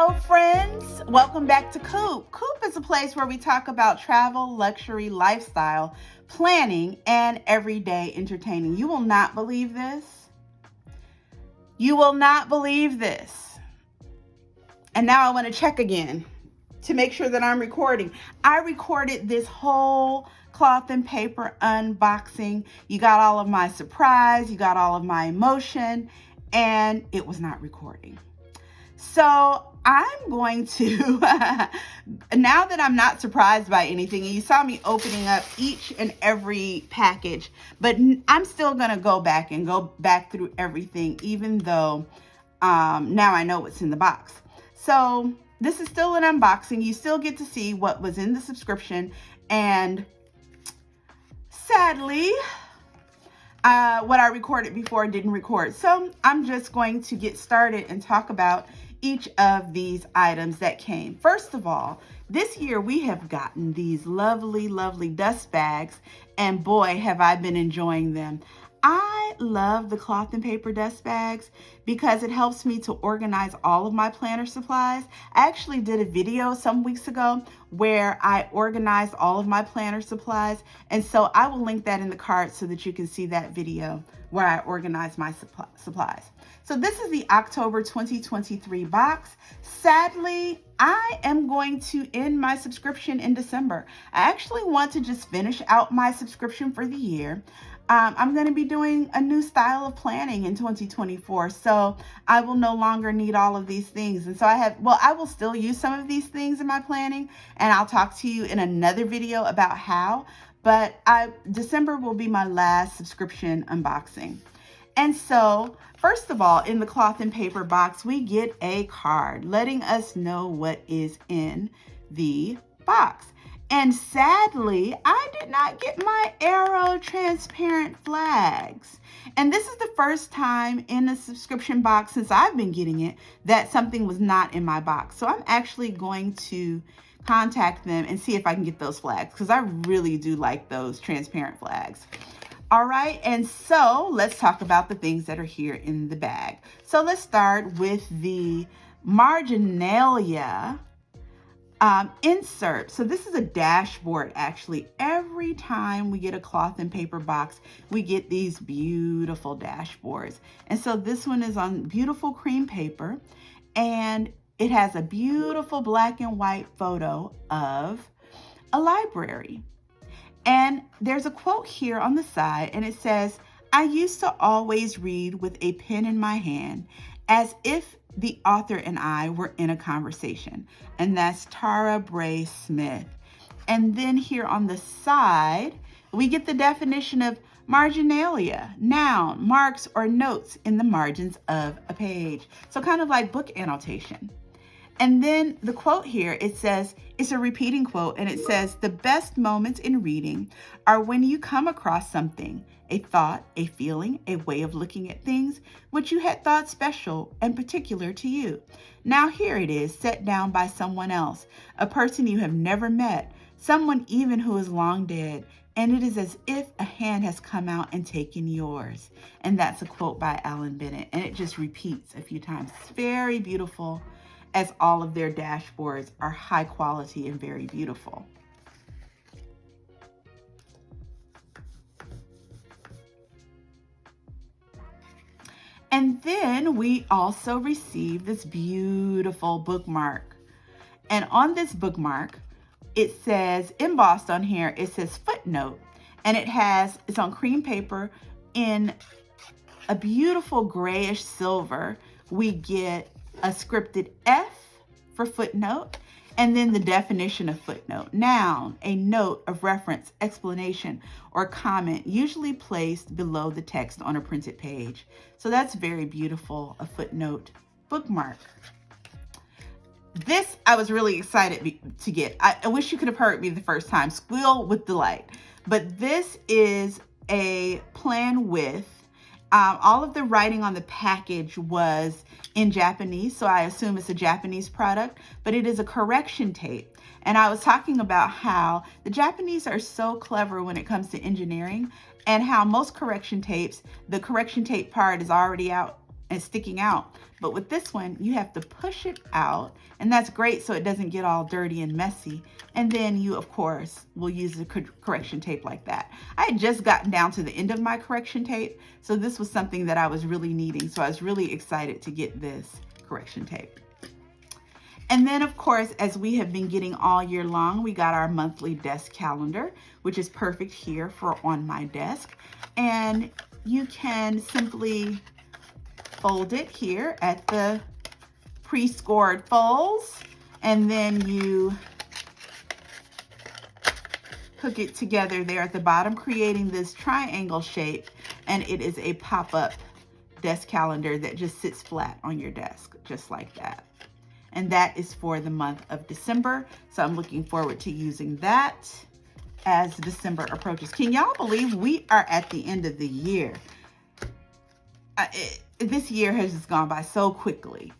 Hello, friends. Welcome back to Coop. Coop is a place where we talk about travel, luxury, lifestyle, planning, and everyday entertaining. You will not believe this. You will not believe this. And now I want to check again to make sure that I'm recording. I recorded this whole cloth and paper unboxing. You got all of my surprise, you got all of my emotion, and it was not recording. So I'm going to, now that I'm not surprised by anything, and you saw me opening up each and every package, but I'm still going to go back through everything, even though now I know what's in the box. So this is still an unboxing. You still get to see what was in the subscription, and sadly, what I recorded before didn't record. So I'm just going to get started and talk about each of these items that came. First of all, this year we have gotten these lovely, lovely dust bags, and boy, have I been enjoying them. I love the cloth and paper dust bags because it helps me to organize all of my planner supplies. I actually did a video some weeks ago where I organized all of my planner supplies, and so I will link that in the card so that you can see that video where I organize my supplies. So this is the October 2023 box. Sadly, I am going to end my subscription in December. I actually want to just finish out my subscription for the year. I'm going to be doing a new style of planning in 2024, so I will no longer need all of these things. And so I will still use some of these things in my planning, and I'll talk to you in another video about how, but December will be my last subscription unboxing. And so, first of all, in the cloth and paper box, we get a card letting us know what is in the box. And sadly, I did not get my Arrow transparent flags. And this is the first time in a subscription box since I've been getting it that something was not in my box. So I'm actually going to contact them and see if I can get those flags, because I really do like those transparent flags. All right, and so let's talk about the things that are here in the bag. So let's start with the Marginalia insert. So this is a dashboard, actually. Every time we get a cloth and paper box, we get these beautiful dashboards. And so this one is on beautiful cream paper, and it has a beautiful black and white photo of a library. And there's a quote here on the side, and it says, "I used to always read with a pen in my hand as if the author and I were in a conversation." And that's Tara Bray Smith. And then here on the side, we get the definition of marginalia, noun, marks or notes in the margins of a page. So kind of like book annotation. And then the quote here, it says, it's a repeating quote, and it says, "The best moments in reading are when you come across something, a thought, a feeling, a way of looking at things, which you had thought special and particular to you. Now here it is, set down by someone else, a person you have never met, someone even who is long dead, and it is as if a hand has come out and taken yours." And that's a quote by Alan Bennett, and it just repeats a few times. It's very beautiful, as all of their dashboards are high quality and very beautiful. And then we also received this beautiful bookmark. And on this bookmark, it says, embossed on here, it says Footnote. And it's on cream paper in a beautiful grayish silver. We get a scripted F for footnote, and then the definition of footnote. Noun, a note of reference, explanation, or comment, usually placed below the text on a printed page. So that's very beautiful, a footnote bookmark. This I was really excited to get. I wish you could have heard me the first time, squeal with delight. But this is a plan with, all of the writing on the package was in Japanese, so I assume it's a Japanese product, but it is a correction tape. And I was talking about how the Japanese are so clever when it comes to engineering, and how most correction tapes, the correction tape part is already out and sticking out. But with this one, you have to push it out, and that's great so it doesn't get all dirty and messy. And then you, of course, will use the correction tape like that. I had just gotten down to the end of my correction tape, so this was something that I was really needing. So I was really excited to get this correction tape. And then, of course, as we have been getting all year long, we got our monthly desk calendar, which is perfect here for on my desk. And you can simply fold it here at the pre-scored folds, and then you hook it together there at the bottom, creating this triangle shape, and it is a pop-up desk calendar that just sits flat on your desk, just like that. And that is for the month of December. So I'm looking forward to using that as December approaches. Can y'all believe we are at the end of the year? This year has just gone by so quickly.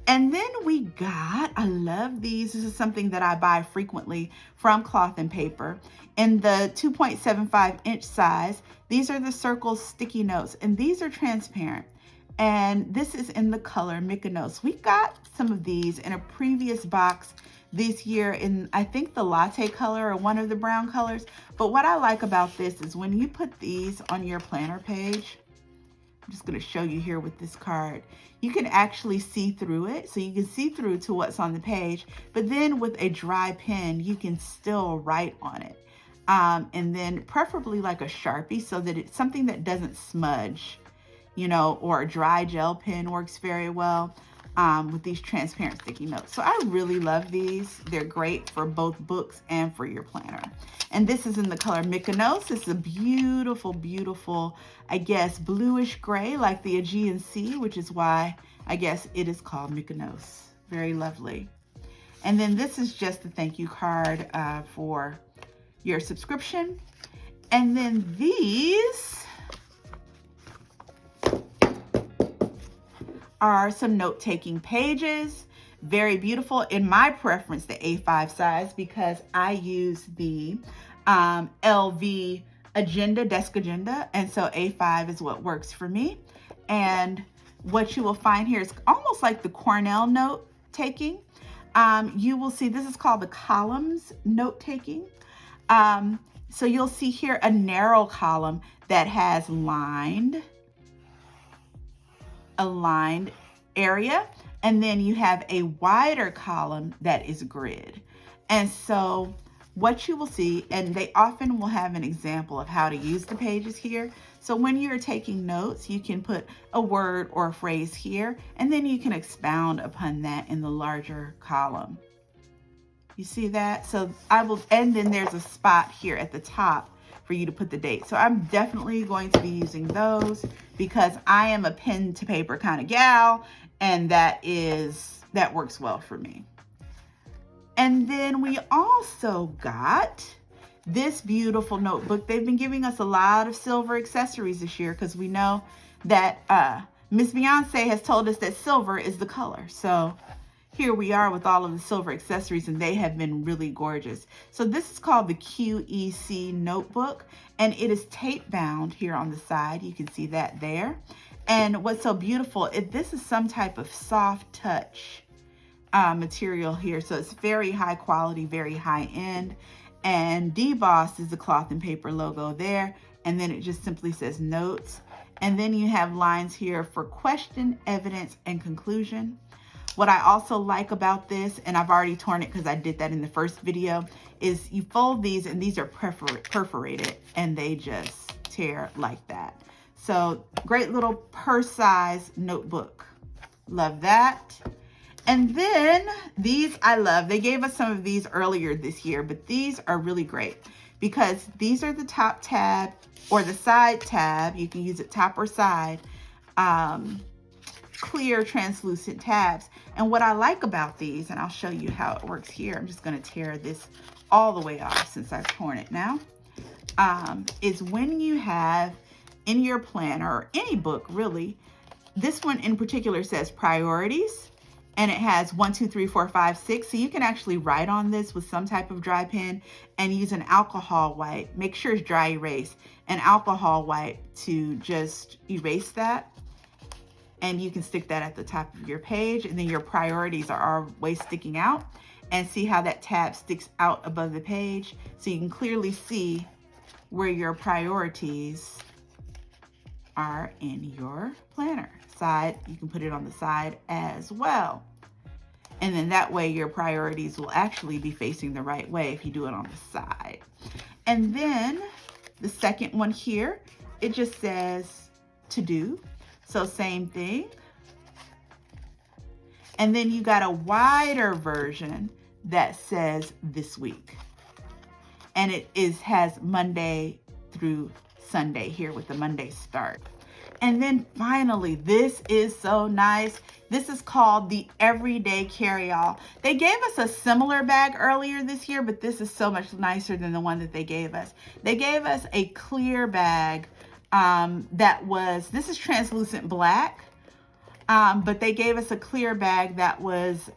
And then we got, I love these. This is something that I buy frequently from Cloth and Paper. In the 2.75 inch size, these are the circle sticky notes, and these are transparent. And this is in the color Mykonos. We got some of these in a previous box this year in, I think, the latte color or one of the brown colors. But what I like about this is when you put these on your planner page, I'm just going to show you here with this card, you can actually see through it. So you can see through to what's on the page, but then with a dry pen, you can still write on it. And then preferably like a Sharpie so that it's something that doesn't smudge, you know, or a dry gel pen works very well with these transparent sticky notes. So I really love these. They're great for both books and for your planner. And this is in the color Mykonos. It's a beautiful, beautiful, I guess, bluish gray like the Aegean Sea, which is why I guess it is called Mykonos. Very lovely. And then this is just the thank you card for your subscription. And then these are some note-taking pages. Very beautiful. In my preference, the A5 size, because I use the LV agenda, desk agenda, and so A5 is what works for me. And what you will find here is almost like the Cornell note-taking. You will see this is called the columns note-taking. So you'll see here a narrow column that has a lined area, and then you have a wider column that is grid. And so what you will see, and they often will have an example of how to use the pages here. So when you're taking notes, you can put a word or a phrase here, and then you can expound upon that in the larger column. You see that? So and then there's a spot here at the top for you to put the date. So I'm definitely going to be using those because I am a pen to paper kind of gal, and that works well for me. And then we also got this beautiful notebook. They've been giving us a lot of silver accessories this year because we know that Miss Beyonce has told us that silver is the color. So here we are with all of the silver accessories, and they have been really gorgeous. So this is called the QEC notebook, and it is tape bound here on the side. You can see that there. And what's so beautiful, this is some type of soft touch material here. So it's very high quality, very high end. And debossed is the Cloth and Paper logo there. And then it just simply says notes. And then you have lines here for question, evidence, and conclusion. What I also like about this, and I've already torn it because I did that in the first video, is you fold these, and these are perforated, and they just tear like that. So great little purse size notebook. Love that. And then these I love. They gave us some of these earlier this year, but these are really great because these are the top tab or the side tab. You can use it top or side. Clear translucent tabs. And what I like about these, and I'll show you how it works here. I'm just going to tear this all the way off since I've torn it now. Is when you have in your planner or any book really, this one in particular says priorities, and it has 1, 2, 3, 4, 5, 6. So you can actually write on this with some type of dry pen and use an alcohol wipe. Make sure it's dry erase, an alcohol wipe to just erase that. and you can stick that at the top of your page, and then your priorities are always sticking out. And see how that tab sticks out above the page, so you can clearly see where your priorities are in your planner. Side, you can put it on the side as well. And then that way your priorities will actually be facing the right way if you do it on the side. And then the second one here, it just says to do. So same thing. And then you got a wider version that says this week. And it has Monday through Sunday here with the Monday start. And then finally, this is so nice. This is called the Everyday Carryall. They gave us a similar bag earlier this year, but this is so much nicer than the one that they gave us. They gave us a clear bag this is translucent black. But they gave us a clear bag that was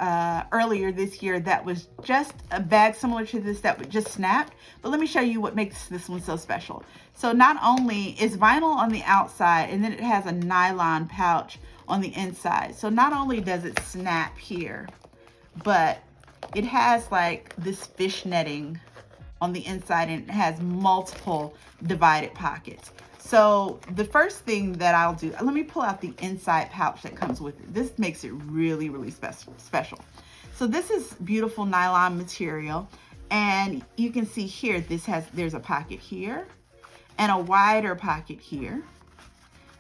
earlier this year that was just a bag similar to this that would just snap. But let me show you what makes this one so special. So not only is vinyl on the outside, and then it has a nylon pouch on the inside. So not only does it snap here, but it has like this fish netting on the inside, and it has multiple divided pockets. So the first thing that I'll do, let me pull out the inside pouch that comes with it. This makes it really, really special. So this is beautiful nylon material. And you can see here, there's a pocket here and a wider pocket here.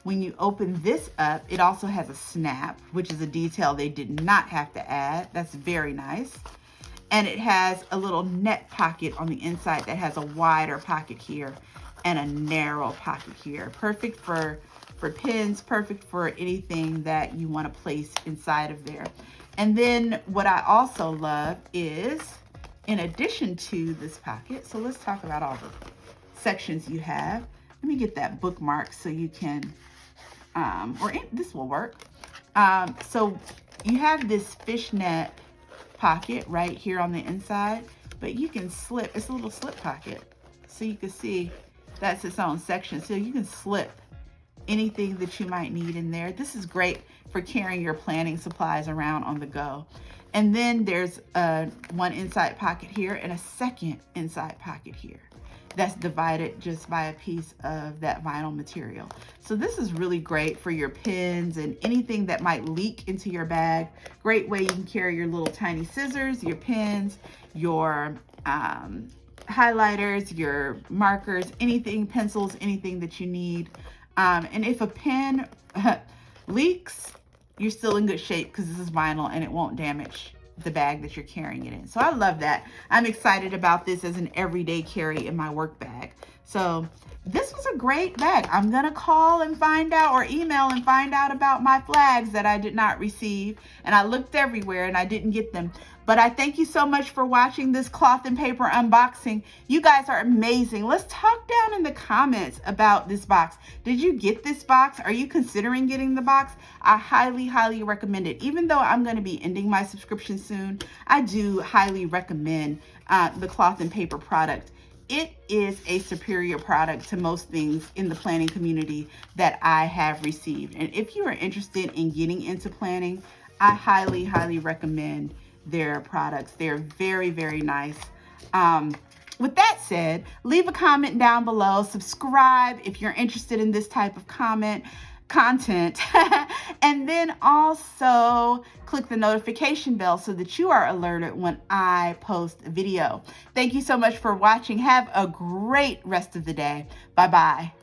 When you open this up, it also has a snap, which is a detail they did not have to add. That's very nice. And it has a little net pocket on the inside that has a wider pocket here and a narrow pocket here. Perfect for pens, perfect for anything that you want to place inside of there. And then what I also love is, in addition to this pocket, so let's talk about all the sections you have. Let me get that bookmark so you can, this will work. So you have this fishnet pocket right here on the inside, but you can slip, it's a little slip pocket. So you can see that's its own section. So you can slip anything that you might need in there. This is great for carrying your planning supplies around on the go. And then there's one inside pocket here and a second inside pocket here that's divided just by a piece of that vinyl material. So this is really great for your pens and anything that might leak into your bag. Great way you can carry your little tiny scissors, your pens, your highlighters, your markers, anything, pencils, anything that you need. And if a pen leaks, you're still in good shape because this is vinyl and it won't damage the bag that you're carrying it in. So I love that. I'm excited about this as an everyday carry in my work bag. So this was a great bag. I'm gonna call and find out, or email and find out about my flags that I did not receive. And I looked everywhere and I didn't get them. But I thank you so much for watching this cloth and paper unboxing. You guys are amazing. Let's talk down in the comments about this box. Did you get this box? Are you considering getting the box? I highly, highly recommend it. Even though I'm going to be ending my subscription soon, I do highly recommend the cloth and paper product. It is a superior product to most things in the planning community that I have received. And if you are interested in getting into planning, I highly, highly recommend their products. They're very, very nice. With that said, leave a comment down below. Subscribe if you're interested in this type of content. And then also click the notification bell so that you are alerted when I post a video. Thank you so much for watching. Have a great rest of the day. Bye-bye.